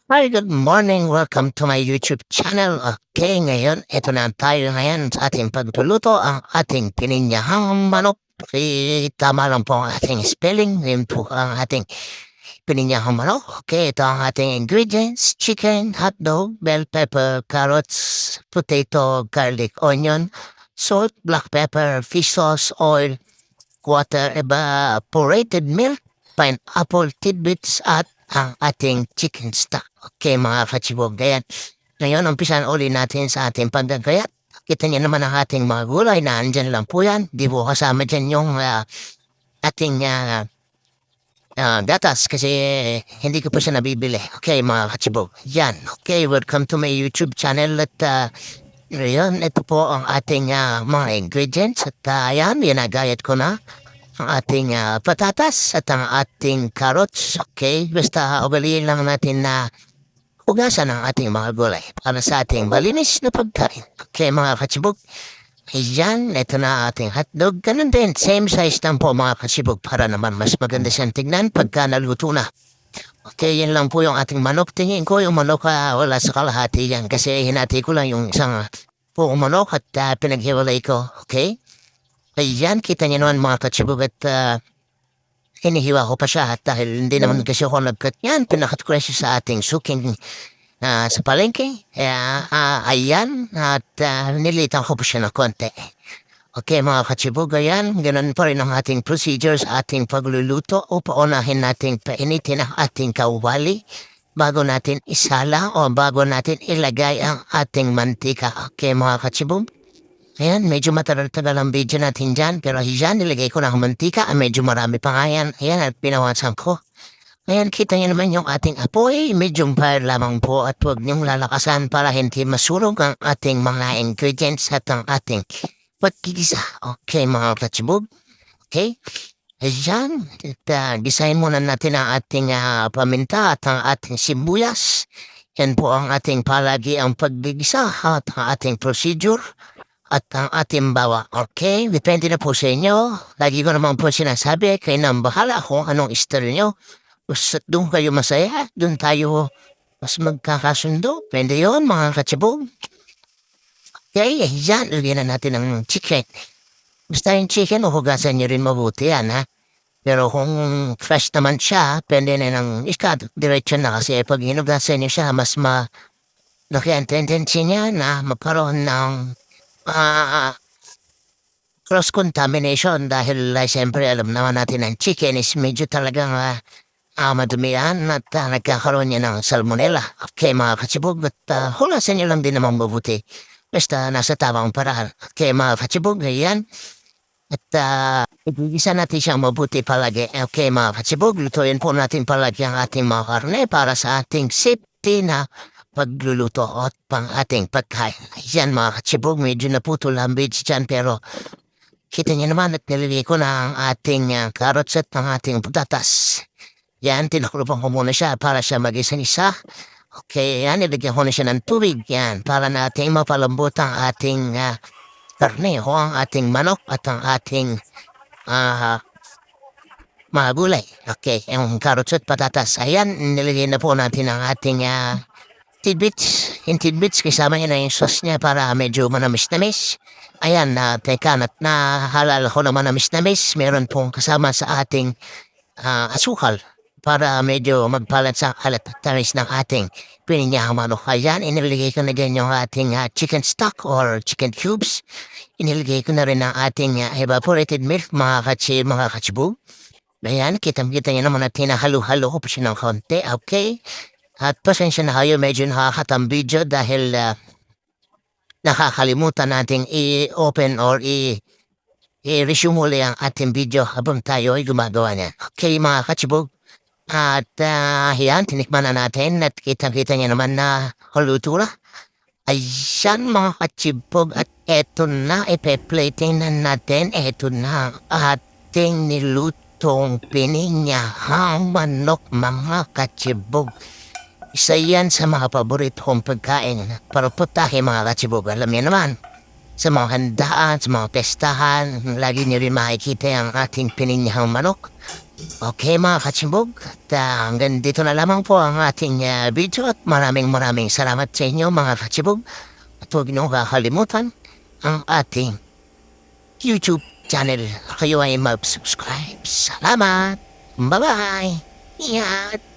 Hi, good morning. Welcome to my YouTube channel. Okay, ngayon, ito na tayo ngayon sa ating pagluluto ang ating pininyahang manok. Tama lang po ang ating spelling. Yun po ang ating pininyahang manok. Okay, ito ang ating ingredients. Chicken, hotdog, bell pepper, carrots, potato, garlic, onion, salt, black pepper, fish sauce, oil, water, evaporated milk, pineapple tidbits, at ang ating chicken stock. Okay, mga kachibog, ayan. Ngayon, umpisan uli natin sa ating pagdagayat. Kita niyo naman ang ating mga gulay na andyan lang po yan. Di po kasama dyan yung ating gatas kasi hindi ko pa siya nabibili. Okay, mga kachibog. Yan. Okay, welcome to my YouTube channel at ngayon, ito po ang ating mga ingredients at ayan, ginagayat ko na ang ating patatas at ang ating carrots. Okay, basta ugaliin lang natin na hugasan ang ating mga gulay para sa ating malinis na pagkain. Okay, mga katsibog. Ayan, ito na ating hotdog. Ganun din, same size lang po mga katsibog para naman mas maganda siyang tignan pagka naluto na. Okay, yan lang po yung ating manok. Tingin ko yung manok wala sa kalahati yan kasi hinati ko lang yung isang buong manok at pinaghiwalay ko. Okay? Ayan, kita niyo naman mga katsibog at hinihiwa ko pa siya at dahil hindi naman kasi ako nag-cut yan, pinakat ko na siya sa ating suking sa palengke. Ayan, at nilitan ko pa siya ng konti. Okay mga katsibog, ayan, ganun pa rin ang ating procedure sa ating pagluluto o paunahin nating painitin ang ating kawali bago natin isala o bago natin ilagay ang ating mantika. Okay mga katsibog? Ayan, medyo matagal-tagal ang video natin dyan. Pero dyan, nilagay ko na ang mantika. Medyo marami pa nga yan. Ayan, at pinawasan ko. Ayan, kita niyo naman yung ating apoy. Medium fire lamang po at huwag niyong lalakasan para hindi masunog ang ating mga ingredients at ang ating pagkigisa. Okay, mga katsibog. Okay? Ayan, gisahin muna natin ang ating paminta at ang ating sibuyas. Yan po ang ating palagi ang paggigisa at ang ating procedure. At ang ating bawa. Okay? Depende na po sa inyo. Lagi ko naman po sinasabi, kayo nang bahala kung anong style nyo. Basta doon kayo masaya, doon tayo mas magkakasundo. Pwede yun, mga katsibog. Okay, yan. Lagyan na natin ng chicken. Basta yung chicken, uhugasan nyo rin mabuti yan, ha? Pero kung fresh naman siya, pwede na ng ikat. Diretso na kasi pag hinugasan nyo siya, mas laki ang tendency niya na magkaroon ng cross-contamination dahil siyempre alam naman natin ang chicken is medyo talagang madumihan at nagkakaroon niya ng salmonella. Okay mga katsibog at hulasan niyo lang din naman mabuti. Basta nasa tamang paraan. Okay mga katsibog, ayan. At igigisa natin siyang mabuti palagi. Okay mga katsibog, lutuin po natin palagi ang ating mga karne para sa ating safety na pagluluto at pang ating pagkain. Yan mga katsibog, medyo naputol ang beach dyan pero kita niyo naman at nilagay ko na ang ating carrots at ang ating patatas. Yan, tinakulupan ko muna siya para siya mag-isa-isa. Okay, yan, nilagyan ko na siya ng tubig. Yan, para natin mapalambot ang ating karne o ang ating manok at ang ating mga gulay. Okay, yung carrots at patatas. Ayan, nilagay na po natin ang ating tidbits. Yung tidbits, kasama niya na yung sauce niya para medyo manamis-namis. Ayan, teka, na halal ko na manamis-namis. Meron pong kasama sa ating asukal para medyo magpalat sa halat at tamis ng ating pininyahang manok. Ayan, iniligay ko na din yung ating chicken stock or chicken cubes. Iniligay ko na rin ang ating evaporated milk, mga katsibog. Ayan, kitang-kita niyo naman at hinahalo-halo ko pa siya ng konti. Okay? At pasensya na kayo, medyo nakakatang video dahil nakakalimutan nating i-open or i-resume uli ang ating video habang tayo ay gumagawa niya. Okay mga katsibog. At yan, tinikman na natin at kitang-kita niya naman na haluto na. Ayan mga katsibog at eto na, ipe-plating na natin. Eto na ang ating nilutong pininyahang manok mga katsibog. Isa yan sa mga paborito kong pagkain para putahe mga katsibog. Alam niyo naman, sa mga handaan, sa mga pestahan, lagi niyo rin makikita ang ating pininyahang manok. Okay mga katsibog, at hanggang dito na lamang po ang ating video at maraming salamat sa inyo mga katsibog. At huwag niyo kakalimutan ang ating YouTube channel. Kayo ay mag-subscribe. Salamat! Bye-bye! Ingat!